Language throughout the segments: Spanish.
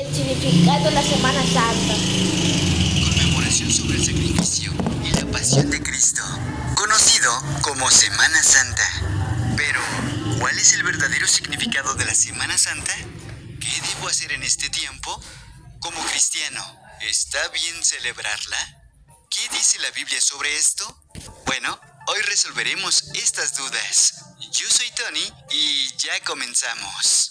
El significado de la Semana Santa. Conmemoración sobre el sacrificio y la pasión de Cristo, conocido como Semana Santa. Pero, ¿cuál es el verdadero significado de la Semana Santa? ¿Qué debo hacer en este tiempo? Como cristiano, ¿está bien celebrarla? ¿Qué dice la Biblia sobre esto? Bueno, hoy resolveremos estas dudas. Yo soy Tony y ya comenzamos.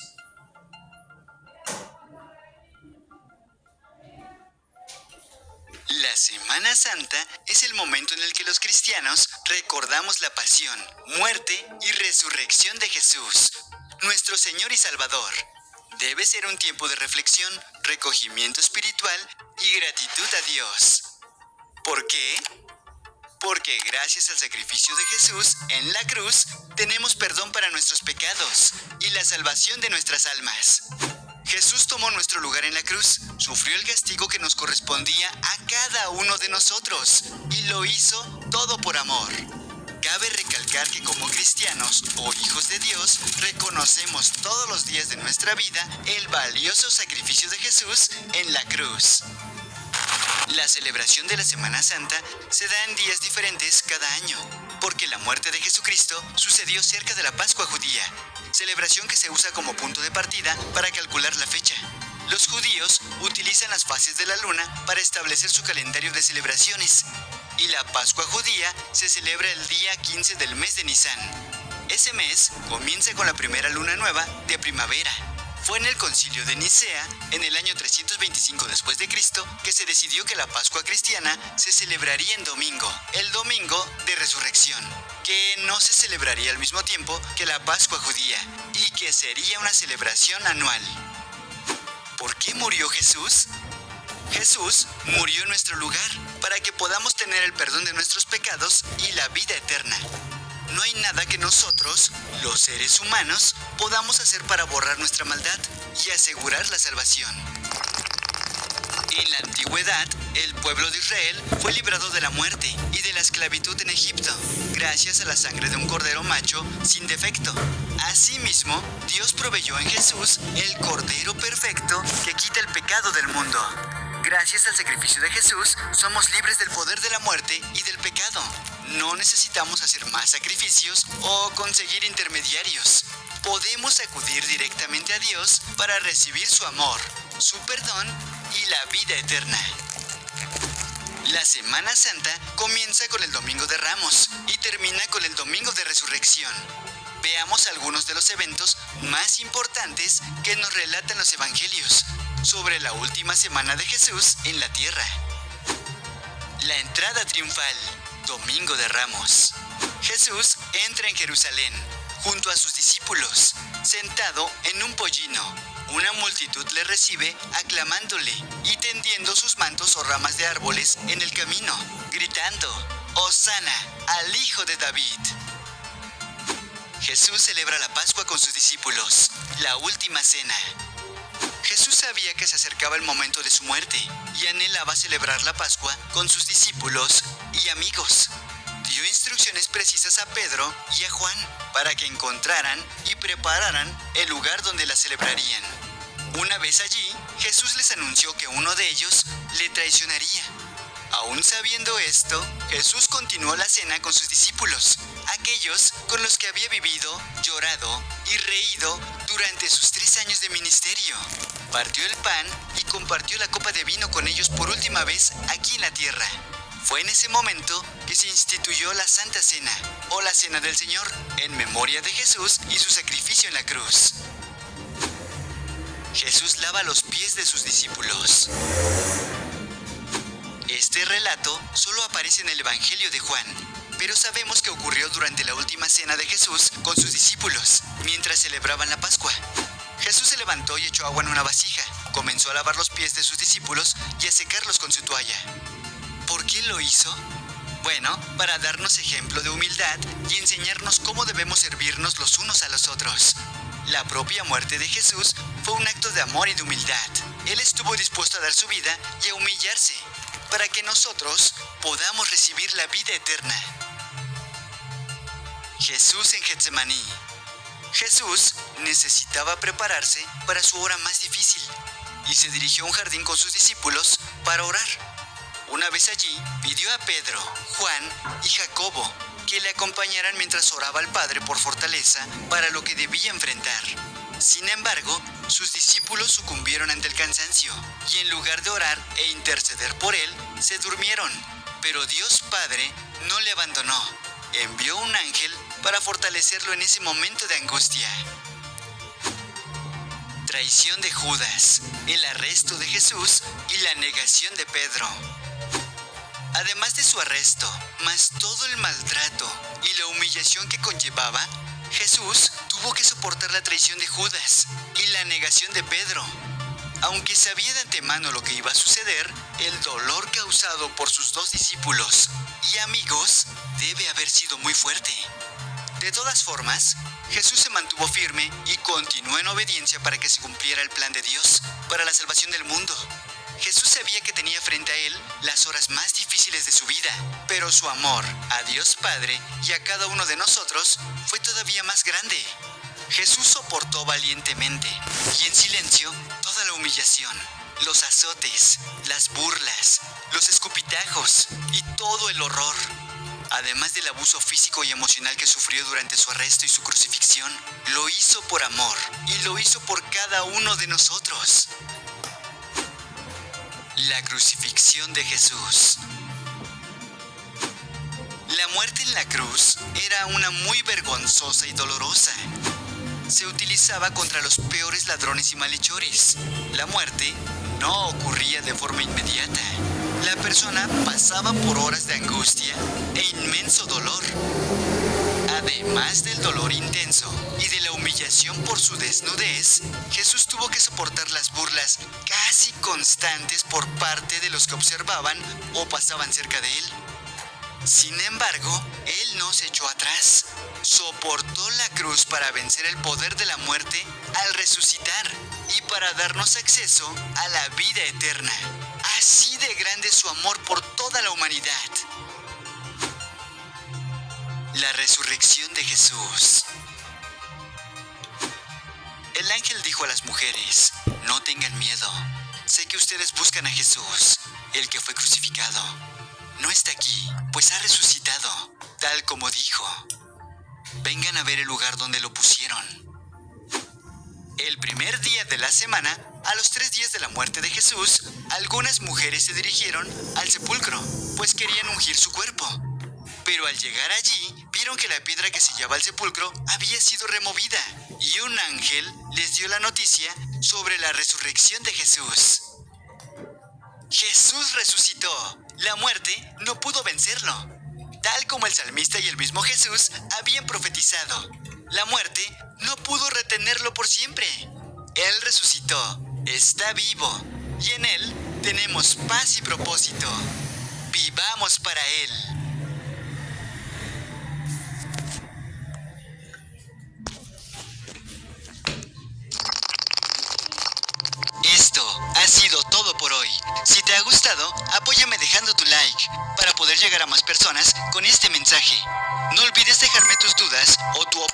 La Semana Santa es el momento en el que los cristianos recordamos la pasión, muerte y resurrección de Jesús, nuestro Señor y Salvador. Debe ser un tiempo de reflexión, recogimiento espiritual y gratitud a Dios. ¿Por qué? Porque gracias al sacrificio de Jesús en la cruz, tenemos perdón para nuestros pecados y la salvación de nuestras almas. Jesús tomó nuestro lugar en la cruz, sufrió el castigo que nos correspondía a cada uno de nosotros y lo hizo todo por amor. Cabe recalcar que como cristianos o hijos de Dios, reconocemos todos los días de nuestra vida el valioso sacrificio de Jesús en la cruz. La celebración de la Semana Santa se da en días diferentes cada año, porque la muerte de Jesucristo sucedió cerca de la Pascua judía, celebración que se usa como punto de partida para calcular la fecha. Los judíos utilizan las fases de la luna para establecer su calendario de celebraciones, y la Pascua judía se celebra el día 15 del mes de Nisan. Ese mes comienza con la primera luna nueva de primavera. Fue en el Concilio de Nicea, en el año 325 después de Cristo, que se decidió que la Pascua cristiana se celebraría en domingo, el domingo de resurrección, que no se celebraría al mismo tiempo que la Pascua judía y que sería una celebración anual. ¿Por qué murió Jesús? Jesús murió en nuestro lugar para que podamos tener el perdón de nuestros pecados y la vida eterna. No hay nada que nosotros, los seres humanos, podamos hacer para borrar nuestra maldad y asegurar la salvación. En la antigüedad, el pueblo de Israel fue librado de la muerte y de la esclavitud en Egipto, gracias a la sangre de un cordero macho sin defecto. Asimismo, Dios proveyó en Jesús el Cordero perfecto que quita el pecado del mundo. Gracias al sacrificio de Jesús, somos libres del poder de la muerte y del pecado. No necesitamos hacer más sacrificios o conseguir intermediarios. Podemos acudir directamente a Dios para recibir su amor, su perdón y la vida eterna. La Semana Santa comienza con el Domingo de Ramos y termina con el Domingo de Resurrección. Veamos algunos de los eventos más importantes que nos relatan los evangelios sobre la última semana de Jesús en la tierra. La entrada triunfal, Domingo de Ramos. Jesús entra en Jerusalén junto a sus discípulos, sentado en un pollino. Una multitud le recibe aclamándole y tendiendo sus mantos o ramas de árboles en el camino, gritando: «Hosana al Hijo de David». Jesús celebra la Pascua con sus discípulos, la última cena. Jesús sabía que se acercaba el momento de su muerte y anhelaba celebrar la Pascua con sus discípulos y amigos. Dio instrucciones precisas a Pedro y a Juan para que encontraran y prepararan el lugar donde la celebrarían. Una vez allí, Jesús les anunció que uno de ellos le traicionaría. Aún sabiendo esto, Jesús continuó la cena con sus discípulos, aquellos con los que había vivido, llorado y reído durante sus 3 años de ministerio. Partió el pan y compartió la copa de vino con ellos por última vez aquí en la tierra. Fue en ese momento que se instituyó la Santa Cena, o la Cena del Señor, en memoria de Jesús y su sacrificio en la cruz. Jesús lava los pies de sus discípulos. Este relato solo aparece en el Evangelio de Juan, pero sabemos que ocurrió durante la última cena de Jesús con sus discípulos, mientras celebraban la Pascua. Jesús se levantó y echó agua en una vasija, comenzó a lavar los pies de sus discípulos y a secarlos con su toalla. ¿Por qué lo hizo? Bueno, para darnos ejemplo de humildad y enseñarnos cómo debemos servirnos los unos a los otros. La propia muerte de Jesús fue un acto de amor y de humildad. Él estuvo dispuesto a dar su vida y a humillarse, para que nosotros podamos recibir la vida eterna. Jesús en Getsemaní. Jesús necesitaba prepararse para su hora más difícil y se dirigió a un jardín con sus discípulos para orar. Una vez allí, pidió a Pedro, Juan y Jacobo que le acompañaran mientras oraba al Padre por fortaleza para lo que debía enfrentar. Sin embargo, sus discípulos sucumbieron ante el cansancio y en lugar de orar e interceder por él, se durmieron. Pero Dios Padre no le abandonó. Envió un ángel para fortalecerlo en ese momento de angustia. Traición de Judas, el arresto de Jesús y la negación de Pedro. Además de su arresto, más todo el maltrato y la humillación que conllevaba, Jesús tuvo que soportar la traición de Judas y la negación de Pedro. Aunque sabía de antemano lo que iba a suceder, el dolor causado por sus dos discípulos y amigos debe haber sido muy fuerte. De todas formas, Jesús se mantuvo firme y continuó en obediencia para que se cumpliera el plan de Dios para la salvación del mundo. Jesús sabía que tenía frente a él las horas más difíciles de su vida, pero su amor a Dios Padre y a cada uno de nosotros fue todavía más grande. Jesús soportó valientemente y en silencio toda la humillación, los azotes, las burlas, los escupitajos y todo el horror. Además del abuso físico y emocional que sufrió durante su arresto y su crucifixión, lo hizo por amor y lo hizo por cada uno de nosotros. La crucifixión de Jesús. La muerte en la cruz era una muy vergonzosa y dolorosa. Se utilizaba contra los peores ladrones y malhechores. La muerte no ocurría de forma inmediata. La persona pasaba por horas de angustia e inmenso dolor. Además del dolor intenso y de la humillación por su desnudez, Jesús tuvo que soportar las burlas casi constantes por parte de los que observaban o pasaban cerca de él. Sin embargo, él no se echó atrás. Soportó la cruz para vencer el poder de la muerte al resucitar y para darnos acceso a la vida eterna. Así de grande es su amor por toda la humanidad. La resurrección de Jesús. El ángel dijo a las mujeres: no tengan miedo. Sé que ustedes buscan a Jesús, el que fue crucificado. No está aquí, pues ha resucitado, tal como dijo. Vengan a ver el lugar donde lo pusieron. El primer día de la semana, a los 3 días de la muerte de Jesús, algunas mujeres se dirigieron al sepulcro, pues querían ungir su cuerpo. Pero al llegar allí, vieron que la piedra que sellaba el sepulcro había sido removida, y un ángel les dio la noticia sobre la resurrección de Jesús. Jesús resucitó. La muerte no pudo vencerlo. Tal como el salmista y el mismo Jesús habían profetizado, la muerte no pudo retenerlo por siempre. Él resucitó, está vivo, y en Él tenemos paz y propósito. Vivamos para Él. Esto ha sido todo por hoy. Si te ha gustado, apóyame dejando tu like para poder llegar a más personas con este mensaje. No olvides dejarme tus dudas o tu opinión